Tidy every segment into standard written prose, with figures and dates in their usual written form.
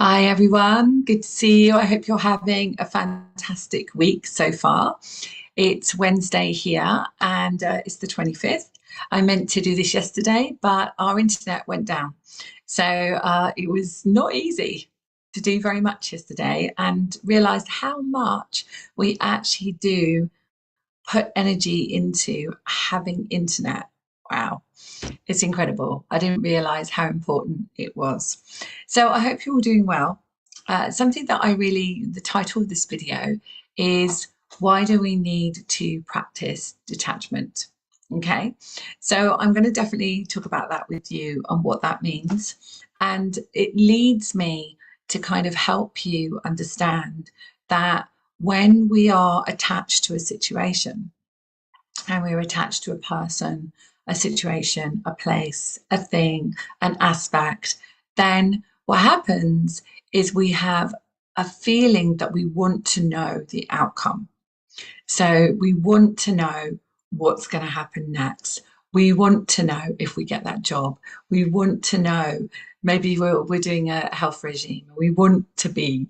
Hi, everyone. Good to see you. I hope you're having a fantastic week so far. It's Wednesday here and it's the 25th. I meant to do this yesterday, but our internet went down. So it was not easy to do very much yesterday and realized how much we actually do put energy into having internet. Wow. It's incredible. I didn't realize how important it was. So I hope you're all doing well. Something that the title of this video is why do we need to practice detachment? Okay, so I'm going to definitely talk about that with you and what that means. And it leads me to kind of help you understand that when we are attached to a situation, and we're attached to a person, a situation, a place, a thing, an aspect, then what happens is we have a feeling that we want to know the outcome. So we want to know what's going to happen next. We want to know if we get that job. We want to know maybe we're doing a health regime. We want to be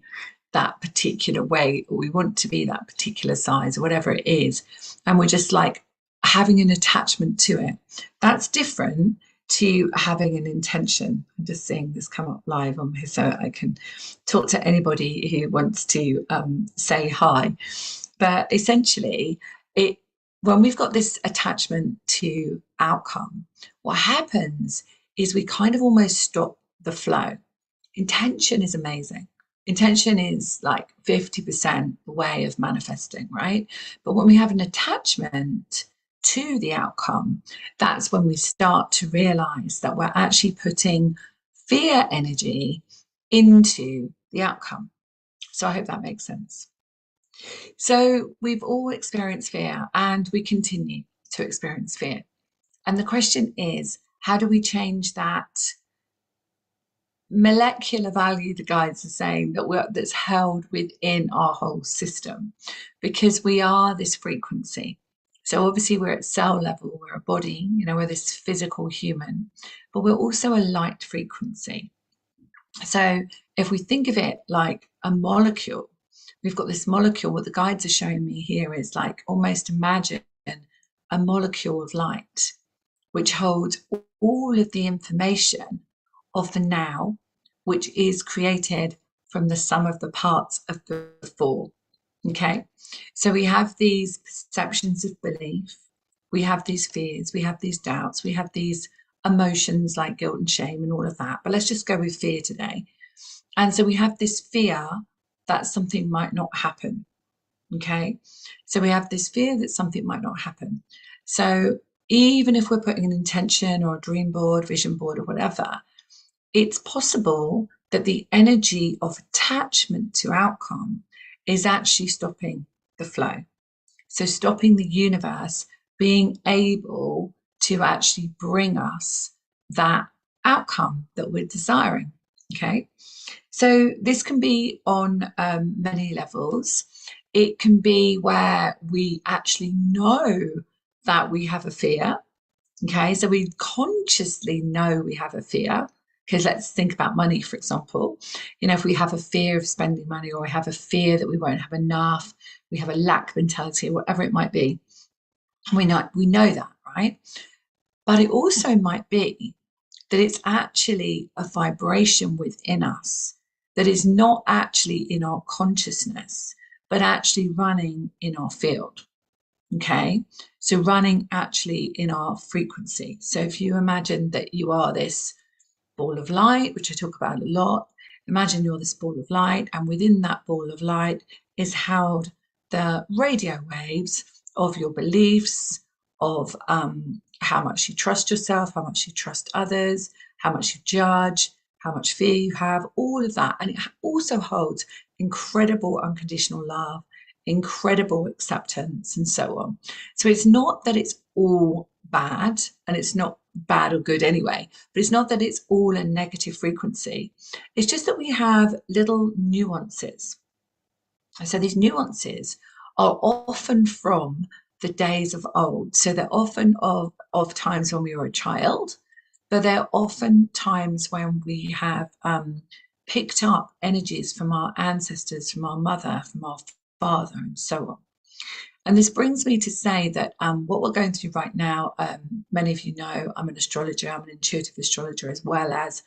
that particular weight, or we want to be that particular size, or whatever it is. And we're just like having an attachment to it. That's different to having an intention. I'm just seeing this come up live on here so I can talk to anybody who wants to say hi. But essentially, it when we've got this attachment to outcome, what happens is we kind of almost stop the flow. Intention is amazing. Intention is like 50% the way of manifesting, right? But when we have an attachment to the outcome, that's when we start to realize that we're actually putting fear energy into the outcome. So I hope that makes sense. So we've all experienced fear and we continue to experience fear. And the question is, how do we change that molecular value? The guides are saying that's held within our whole system, because we are this frequency. So obviously we're at cell level, we're a body, we're this physical human, but we're also a light frequency. So if we think of it like a molecule, we've got this molecule. What the guides are showing me here is like almost imagine a molecule of light, which holds all of the information of the now, which is created from the sum of the parts of the four. Okay, so we have these perceptions of belief, we have these fears, we have these doubts, we have these emotions like guilt and shame and all of that. But let's just go with fear today. And so we have this fear that something might not happen. Okay, so we have this fear that something might not happen. So even if we're putting an intention or a dream board, vision board, or whatever, it's possible that the energy of attachment to outcome is actually stopping the flow. So stopping the universe being able to actually bring us that outcome that we're desiring. Okay. So this can be on many levels. It can be where we actually know that we have a fear. Okay, so we consciously know we have a fear. Because let's think about money, for example. If we have a fear of spending money, or we have a fear that we won't have enough, we have a lack mentality, or whatever it might be, we know that, right? But it also might be that it's actually a vibration within us that is not actually in our consciousness, but actually running in our field. Okay, so running actually in our frequency. So if you imagine that you are this ball of light, which I talk about a lot, imagine you're this ball of light, and within that ball of light is held the radio waves of your beliefs, of how much you trust yourself, how much you trust others, how much you judge, how much fear you have, all of that. And it also holds incredible unconditional love, incredible acceptance, and so on. So it's not that it's all bad, and it's not bad or good anyway, but it's not that it's all a negative frequency. It's just that we have little nuances. So these nuances are often from the days of old. So they're often of times when we were a child, but they're often times when we have picked up energies from our ancestors, from our mother, from our father, and so on. And this brings me to say that what we're going through right now, many of you know I'm an astrologer, I'm an intuitive astrologer, as well as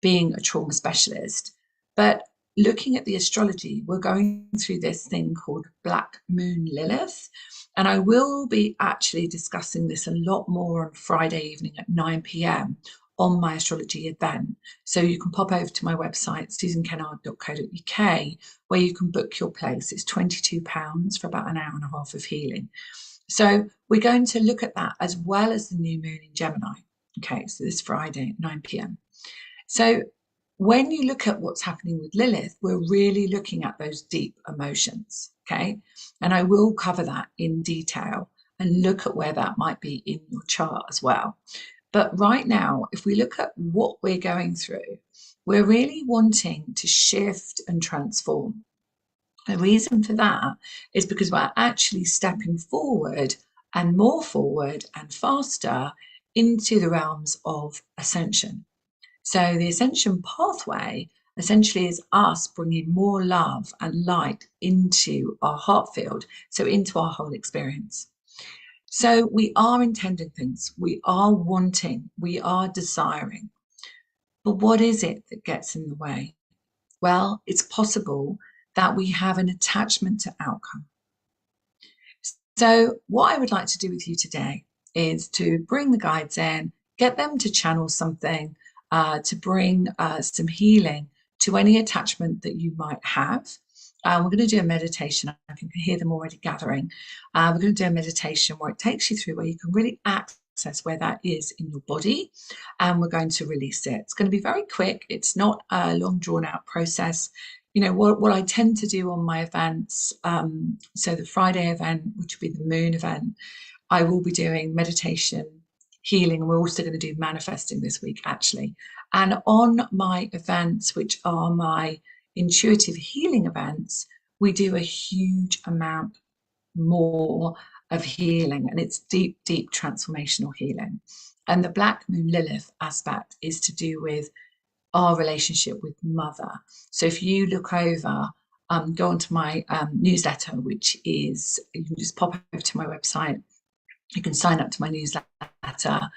being a trauma specialist. But looking at the astrology, we're going through this thing called Black Moon Lilith. And I will be actually discussing this a lot more on Friday evening at 9 p.m. on my astrology event. So you can pop over to my website, susankennard.co.uk, where you can book your place. It's £22 for about an hour and a half of healing. So we're going to look at that as well as the new moon in Gemini. Okay, so this Friday at 9 p.m. So when you look at what's happening with Lilith, we're really looking at those deep emotions, okay? And I will cover that in detail and look at where that might be in your chart as well. But right now, if we look at what we're going through, we're really wanting to shift and transform. The reason for that is because we're actually stepping forward and more forward and faster into the realms of ascension. So the ascension pathway essentially is us bringing more love and light into our heart field, so into our whole experience. So we are intending things, we are wanting, we are desiring. But what is it that gets in the way? Well, it's possible that we have an attachment to outcome. So what I would like to do with you today is to bring the guides in, get them to channel something, to bring some healing to any attachment that you might have. We're going to do a meditation. I can hear them already gathering. We're going to do a meditation where it takes you through where you can really access where that is in your body, and we're going to release it. It's going to be very quick. It's not a long drawn out process. You know, what I tend to do on my events, so the Friday event, which will be the moon event, I will be doing meditation, healing, and we're also going to do manifesting this week, actually. And on my events, which are my intuitive healing events, we do a huge amount more of healing, and it's deep, deep transformational healing. And the Black Moon Lilith aspect is to do with our relationship with mother. So if you look over, go onto my newsletter, which is, you can just pop over to my website. You can sign up to my newsletter.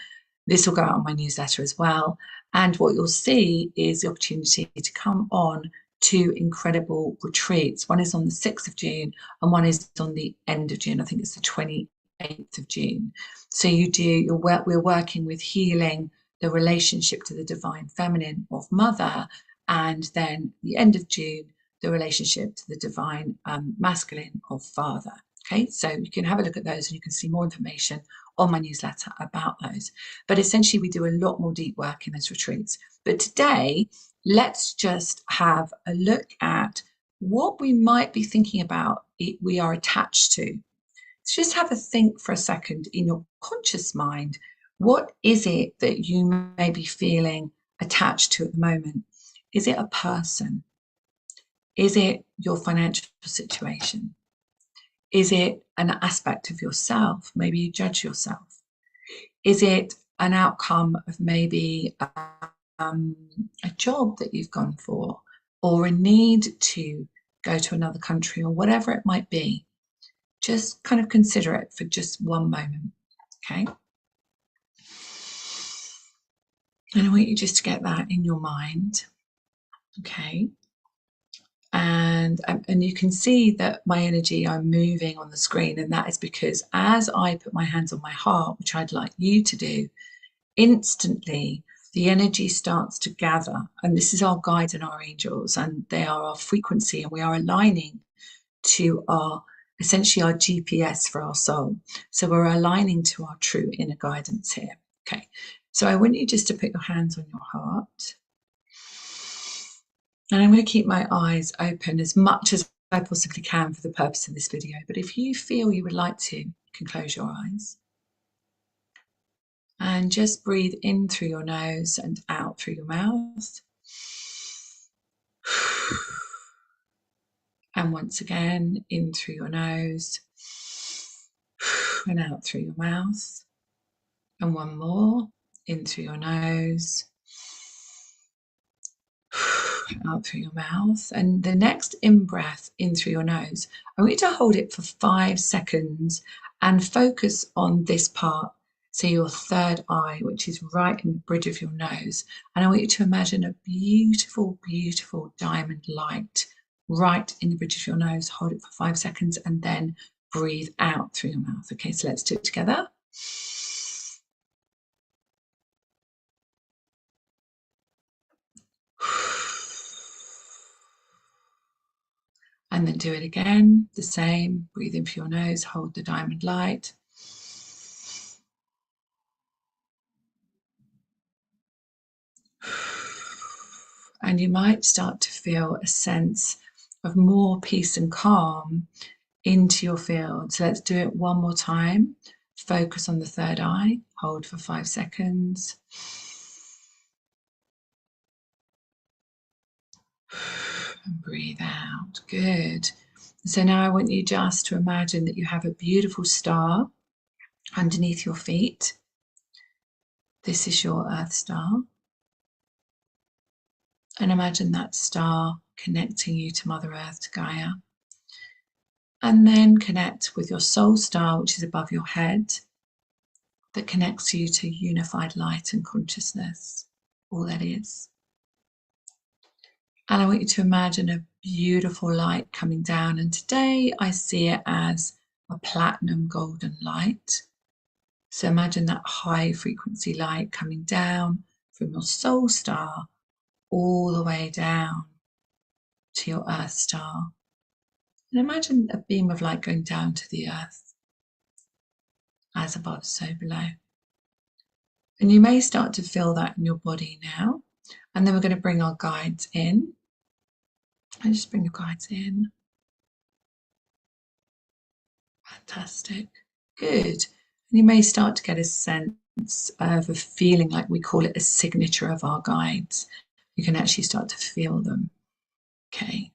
This will go out on my newsletter as well. And what you'll see is the opportunity to come on 2 incredible retreats. One is on the 6th of June and one is on the end of June. I think it's the 28th of June. So we're working with healing the relationship to the divine feminine of mother, and then the end of June, the relationship to the divine masculine of father. Okay, so you can have a look at those and you can see more information on my newsletter about those. But essentially, we do a lot more deep work in those retreats. But today, let's just have a look at what we might be thinking about we are attached to. So just have a think for a second in your conscious mind. What is it that you may be feeling attached to at the moment? Is it a person? Is it your financial situation? Is it an aspect of yourself? Maybe you judge yourself. Is it an outcome of maybe a job that you've gone for, or a need to go to another country, or whatever it might be? Just kind of consider it for just one moment, okay? And I want you just to get that in your mind, okay? And you can see that my energy, I'm moving on the screen, and that is because as I put my hands on my heart, which I'd like you to do, instantly the energy starts to gather. And this is our guides and our angels, and they are our frequency, and we are aligning to our, essentially our GPS for our soul. So we're aligning to our true inner guidance here. Okay, so I want you just to put your hands on your heart. And I'm going to keep my eyes open as much as I possibly can for the purpose of this video. But if you feel you would like to, you can close your eyes. And just breathe in through your nose and out through your mouth. And once again, in through your nose and out through your mouth. And one more, in through your nose Out through your mouth. And the next in-breath in through your nose, I want you to hold it for 5 seconds and focus on this part. So your third eye, which is right in the bridge of your nose. And I want you to imagine a beautiful, beautiful diamond light right in the bridge of your nose. Hold it for 5 seconds and then breathe out through your mouth. Okay, so let's do it together. And then do it again, the same. Breathe in through your nose, hold the diamond light. And you might start to feel a sense of more peace and calm into your field. So let's do it one more time. Focus on the third eye, hold for 5 seconds. And breathe out. Good. So now I want you just to imagine that you have a beautiful star underneath your feet. This is your Earth star. And imagine that star connecting you to Mother Earth, to Gaia. And then connect with your soul star, which is above your head, that connects you to unified light and consciousness, all that is. And I want you to imagine a beautiful light coming down. And today I see it as a platinum golden light. So imagine that high frequency light coming down from your soul star all the way down to your Earth star. And imagine a beam of light going down to the earth, as above, so below. And you may start to feel that in your body now. And then we're going to bring our guides in. And just bring your guides in. Fantastic. Good. And you may start to get a sense of a feeling, like we call it a signature of our guides. You can actually start to feel them. Okay.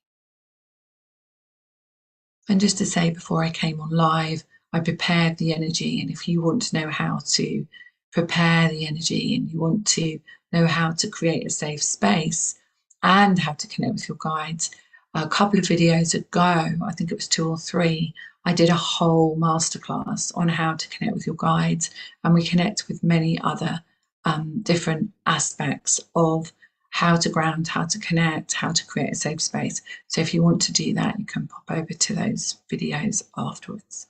And just to say, before I came on live, I prepared the energy. And if you want to know how to prepare the energy and you want to know how to create a safe space and how to connect with your guides, a couple of videos ago, I think it was 2 or 3, I did a whole masterclass on how to connect with your guides. And we connect with many other different aspects of how to ground, how to connect, how to create a safe space. So if you want to do that, you can pop over to those videos afterwards.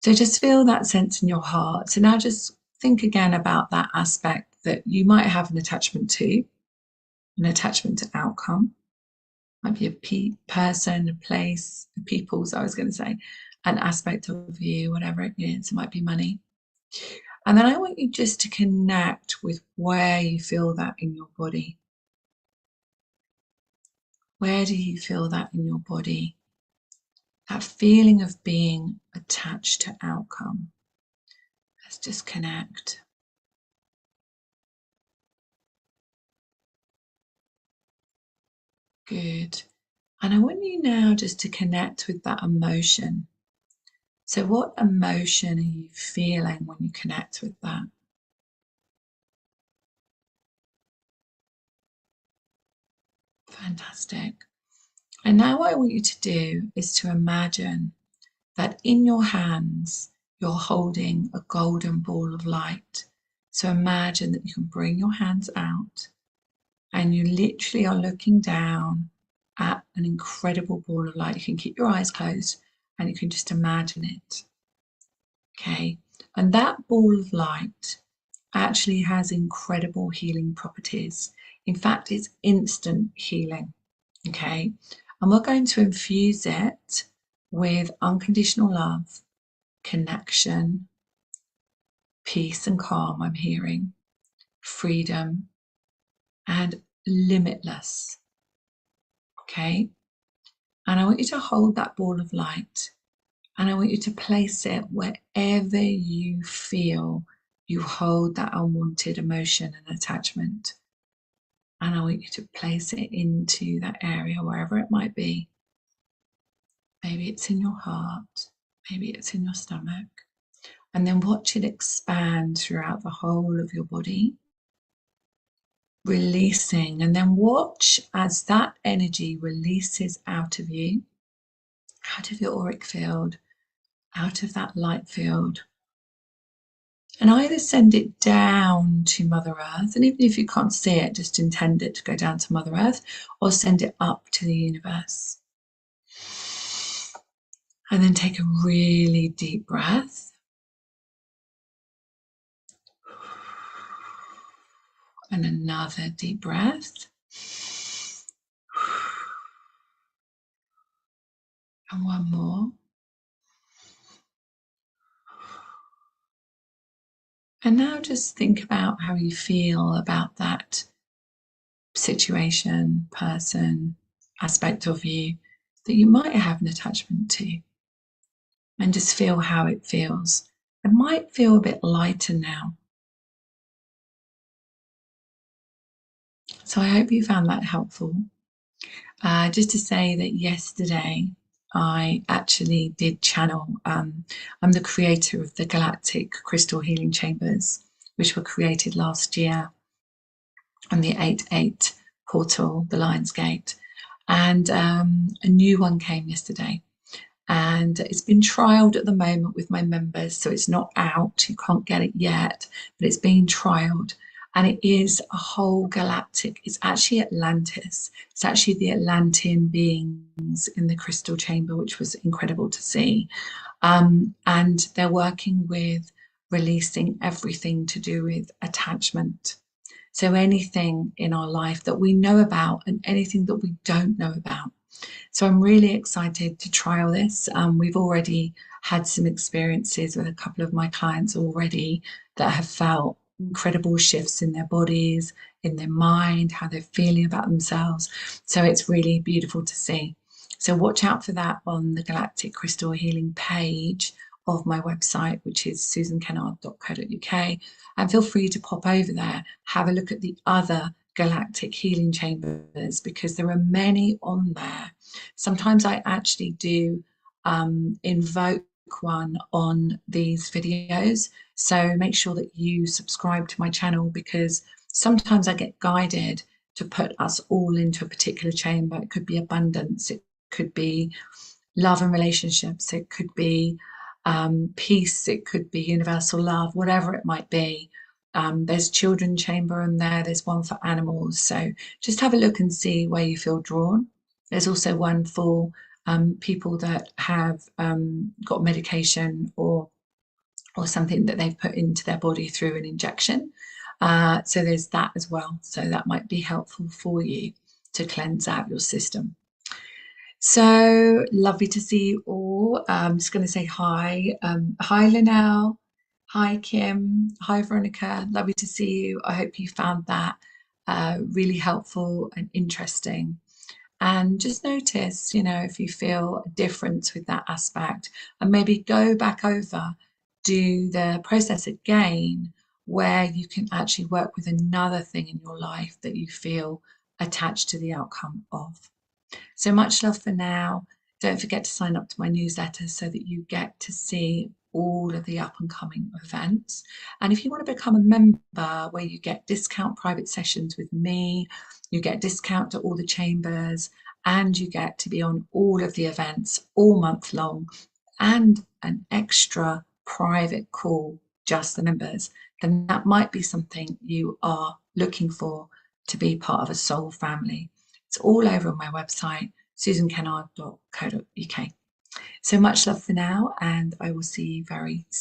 So just feel that sense in your heart. So now just think again about that aspect that you might have an attachment to, an attachment to outcome. Might be a person, a place, a people's, I was going to say, an aspect of you, whatever it is. It might be money. And then I want you just to connect with where you feel that in your body. Where do you feel that in your body? That feeling of being attached to outcome. Let's just connect. Good. And I want you now just to connect with that emotion. So what emotion are you feeling when you connect with that? Fantastic. And now what I want you to do is to imagine that in your hands, you're holding a golden ball of light. So imagine that you can bring your hands out and you literally are looking down at an incredible ball of light. You can keep your eyes closed and you can just imagine it. Okay. And that ball of light actually has incredible healing properties. In fact, it's instant healing. Okay. And we're going to infuse it with unconditional love, connection, peace and calm, I'm hearing, freedom, and limitless. Okay. And I want you to hold that ball of light and I want you to place it wherever you feel you hold that unwanted emotion and attachment. And I want you to place it into that area, wherever it might be. Maybe it's in your heart, maybe it's in your stomach. And then watch it expand throughout the whole of your body. releasing, and then watch as that energy releases out of you, out of your auric field, out of that light field, and either send it down to Mother Earth, and even if you can't see it, just intend it to go down to Mother Earth, or send it up to the universe. And then take a really deep breath. And another deep breath. And one more. And now just think about how you feel about that situation, person, aspect of you that you might have an attachment to. And just feel how it feels. It might feel a bit lighter now. So I hope you found that helpful. Just to say that yesterday I actually did channel. I'm the creator of the Galactic Crystal Healing Chambers, which were created last year on the 8/8 portal, the Lion's Gate. And a new one came yesterday. And it's been trialed at the moment with my members, so it's not out. You can't get it yet, but it's being trialed. And it is a whole galactic, it's actually Atlantis. It's actually the Atlantean beings in the crystal chamber, which was incredible to see. And they're working with releasing everything to do with attachment. So anything in our life that we know about and anything that we don't know about. So I'm really excited to trial this. We've already had some experiences with a couple of my clients already that have felt incredible shifts in their bodies, in their mind, how they're feeling about themselves. So it's really beautiful to see. So watch out for that on the Galactic Crystal Healing page of my website, which is susankennard.co.uk. And feel free to pop over there, have a look at the other galactic healing chambers, because there are many on there. Sometimes I actually do invoke one on these videos. So make sure that you subscribe to my channel, because sometimes I get guided to put us all into a particular chamber. It could be abundance, it could be love and relationships, it could be peace, it could be universal love, whatever it might be. There's children chamber in there, there's one for animals. So just have a look and see where you feel drawn. There's also one for people that have got medication or something that they've put into their body through an injection. So there's that as well. So that might be helpful for you to cleanse out your system. So lovely to see you all. I'm just going to say hi. Hi, Linnell. Hi, Kim. Hi, Veronica. Lovely to see you. I hope you found that really helpful and interesting. And just notice, if you feel a difference with that aspect, and maybe go back over, do the process again, where you can actually work with another thing in your life that you feel attached to the outcome of. So much love for now. Don't forget to sign up to my newsletter so that you get to see all of the up and coming events. And if you want to become a member, where you get discount private sessions with me, you get discount to all the chambers, and you get to be on all of the events all month long, and an extra private call just the members, then that might be something you are looking for to be part of a soul family. It's all over on my website, susankennard.co.uk. So much love for now, and I will see you very soon.